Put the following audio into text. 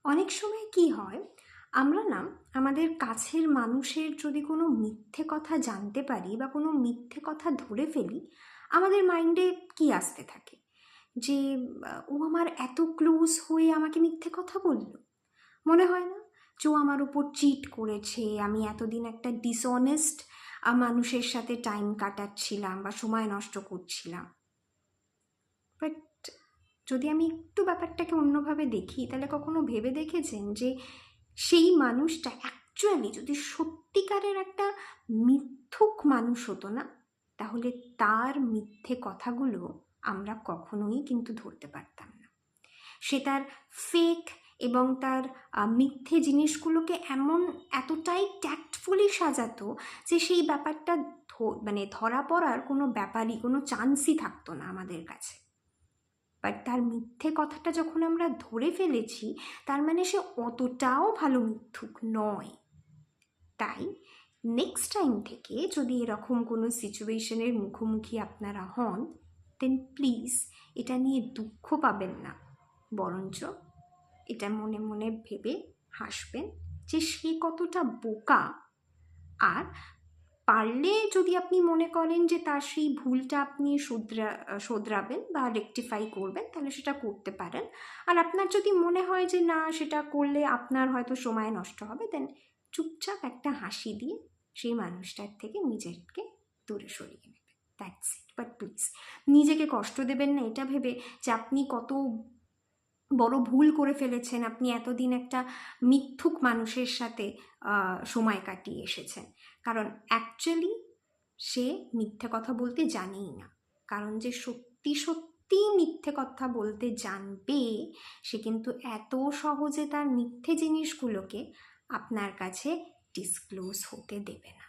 অনেক সময় কি হয়, আমরা না আমাদের কাছের মানুষের যদি কোনো মিথ্যে কথা জানতে পারি বা কোনো মিথ্যে কথা ধরে ফেলি, আমাদের মাইন্ডে কি আসতে থাকে যে ও আমার এত ক্লোজ হয়ে আমাকে মিথ্যে কথা বলল। মনে হয় না যে ও আমার উপর চিট করেছে, আমি এতদিন একটা ডিসঅনেস্ট মানুষের সাথে টাইম কাটাচ্ছিলাম বা সময় নষ্ট করছিলাম। বাট যদি আমি একটু ব্যাপারটাকে অন্যভাবে দেখি, তাহলে কখনো ভেবে দেখেছেন যে সেই মানুষটা অ্যাকচুয়ালি যদি সত্যিকারের একটা মিথ্যুক মানুষ হতো না, তাহলে তার মিথ্যে কথাগুলো আমরা কখনোই কিন্তু ধরতে পারতাম না। সে তার ফেক এবং তার মিথ্যে জিনিসগুলোকে এতটাই ট্যাক্টফুলি সাজাতো যে সেই ব্যাপারটা মানে ধরা পড়ার কোনো ব্যাপারই, কোনো চান্সই থাকতো না আমাদের কাছে। বাট তার মিথ্যে কথাটা যখন আমরা ধরে ফেলেছি, তার মানে সে অতটাও ভালো মিথ্যুক নয়। তাই নেক্সট টাইম থেকে যদি এরকম কোনো সিচুয়েশনের মুখোমুখি আপনারা হন, দেন প্লিজ এটা নিয়ে দুঃখ পাবেন না, বরঞ্চ এটা মনে মনে ভেবে হাসবেন যে সে কতটা বোকা। আর পারলে যদি আপনি মনে করেন যে তার সেই ভুলটা আপনি শোধরাবেন বা রেকটিফাই করবেন, তাহলে সেটা করতে পারেন। আর আপনার যদি মনে হয় যে না, সেটা করলে আপনার হয়তো সময় নষ্ট হবে, দেন চুপচাপ একটা হাসি দিয়ে সেই মানুষটার থেকে নিজেকে দূরে সরিয়ে নেবেন। That's it. বাট প্লিজ নিজেকে কষ্ট দেবেন না এটা ভেবে যে আপনি কত বড় ভুল করে ফেলেছেন, আপনি এতদিন একটা মিথ্যুক মানুষের সাথে সময় কাটিয়ে এসেছেন। কারণ অ্যাকচুয়ালি সে মিথ্যে কথা বলতে জানেই না। কারণ যে সত্যি সত্যি মিথ্যে কথা বলতে জানবে, সে কিন্তু এত সহজে তার মিথ্যে জিনিসগুলোকে আপনার কাছে ডিসক্লোজ হতে দেবে না।